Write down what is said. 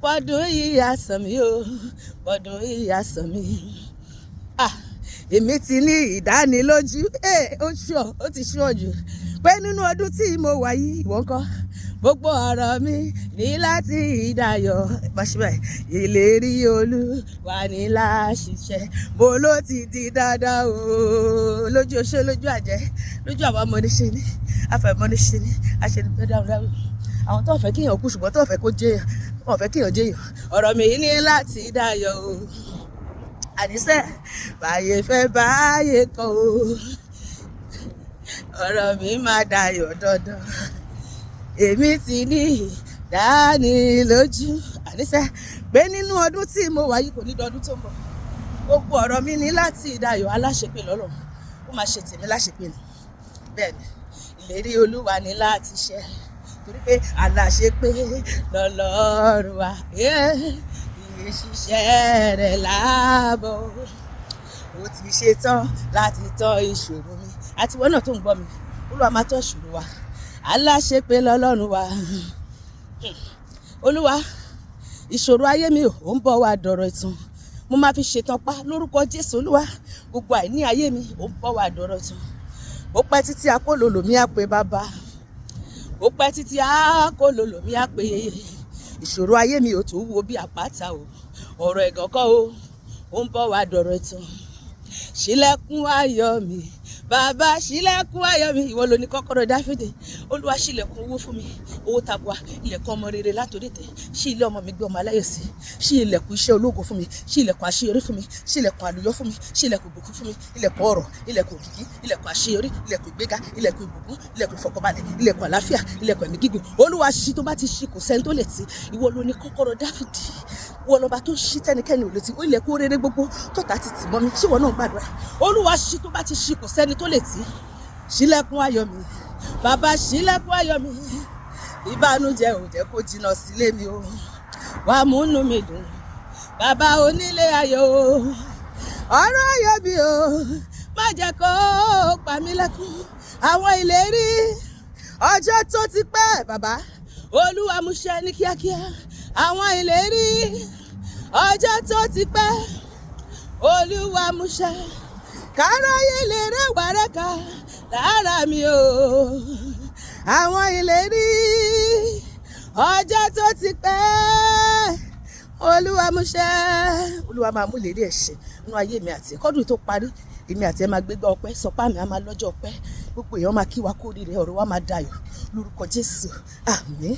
pọ́dún yìí àsàn mi o, pọ́dún yìí àsàn mi. Èmi ti ní ìdánilójú ó ti ṣú ọ̀jù pé nínú ọdún tí mo wà yìí ìwọ ńkọ́ gbogbo ọ̀rọ̀ mi ní láti ìdáyọ̀ pàṣípà ìlérí Olúwa ní láṣìṣẹ́ mo ló ti di dáadáa o lójú oṣó lójú àjẹ́ lójú àwọn amọ̀níṣe ní afẹ́mọ́níṣe ní aṣẹ́nipẹ́ dáhùn àwọn tó fẹ́ kíyàn kú ṣùgbọ́n tó fẹ́ kó jẹ́yàn wọ́n fẹ́ kíyàn jẹ́yàn ọ̀rọ̀ mi ní láti ìdáyọ̀ o àníṣe báyé fẹ́ báyé kan o ọ̀rọ̀ mi máa dayọ̀ dandan èmi ti ní ìdánilójú àníṣe pé nínú ọdún tí mo wà yìí kò ní dọdún tó ń bọ̀ gbogbo ọ̀rọ̀ mi ní láti ìdayọ̀ aláṣepé lọ́lọ́ ó máa ṣe tèmi láṣepé ni bẹ́ẹ̀ ni ìlérí Olúwa ní láti ṣẹ torí pé aláṣepé lọ́lọ́run wa ìṣiṣẹ́ rẹ̀ láàbọ̀ ó ti ṣetán láti tọ́ ìṣòro mi àti ìwọ náà tó ń gbọ́ mi Olúwa máa tọ́ ìṣòro wa aláṣepé lọ́lọ́run wa Olúwa ìṣòro ayé mi ò ń bọ̀ wá dọ̀rọ̀ ìtàn mo máa fi ṣetán pa lórúkọ Jésù Olúwa gbogbo àìní ayé mi ò ń bọ̀ wá dọ̀rọ̀ ìtàn ó pẹ́ títí akólòlò mi á pe bàbá ó pẹ́ títí akólòlò mi á pe yeye ìṣòro ayé mi ò tún wo bí àpáta o ọ̀rọ̀ ẹ̀gàn kọ́ o ó ń bọ̀ wá dọ̀rọ̀ ìtàn ṣílẹ̀kùn ayọ̀ mi bàbá ṣílẹ̀kùn ayọ̀ mi ìwọ ló ní kọ́kọ́rọ́ Dáfídì Olúwa ṣílẹ̀kùn owó fún mi owó tabua ilẹ̀kùn ọmọ rere látòrí tẹ̀ ṣí ilé ọmọ mi gbé ọmọ aláyọ̀ sí ṣí ilẹ̀kùn iṣẹ́ ológo fún mi ṣí ilẹ̀kùn àṣeyọrí fún mi ṣí ilẹ̀kùn àlùyọ fún mi ṣí ilẹ̀kùn ìbùkún fún mi ilẹ̀kùn ọrọ̀ ilẹ̀kùn òkìkí ilẹ̀kùn àṣeyọrí ilẹ̀kùn ìgbéga ilẹ̀kùn ìbùkún ilẹ̀kùn ìfọ̀kànbalẹ̀ ilẹ̀kùn àlàáfíà ilẹ̀kùn ẹ̀mí gígùn Olúwa ṣí tó bá ti ṣí kò sẹ́ni tó lè tì ìwọ ló ní kọ́kọ́rọ́ Dáfídì wọ́n lọ́ba tó ṣí tẹ́nikẹ́ni ò lè tì ó ilẹ̀kùn rere gbogbo tó ta ti tì mọ́ mi ṣé wọ́n náà gbàdúrà Olúwa ṣí tó bá ti ṣí kò sẹ́ni tó lè tì ṣílẹ̀kùn ayọ̀ mi bàbá ṣílẹ̀kùn ayọ̀ mi ìbànújẹ́ ò jẹ́ kó jìnnà sílé mi o wàá múnú mi dùn bàbá onílé ayọ̀ o ọ̀rọ̀ ayọ̀ mi o má jẹ́ kó pa mí lẹ́kún àwọn ìlérí ọjọ́ tó ti pẹ́ bàbá Olúwa mú ṣẹ ní kíákíá àwọn ìlérí ọjọ́ tó ti pẹ́ Olúwa mú ṣẹ káráyé lè rẹwà rẹ́ka lára mi o àwọn ìlérí ọjọ́ tó ti pẹ́ Olúwa mú ṣẹ Olúwa máa mú ìlérí ẹ̀ ṣẹ nínú ayé mi àti kọ́dún tó parí èmi àti ẹ máa gbégbá ọpẹ́ sọpá mi á máa lọ́jọ́ ọpẹ́ gbogbo èèyàn máa kí wa kó rí rẹ ọ̀rọ̀ wa máa dayọ̀ lórúkọ Jésù àmín.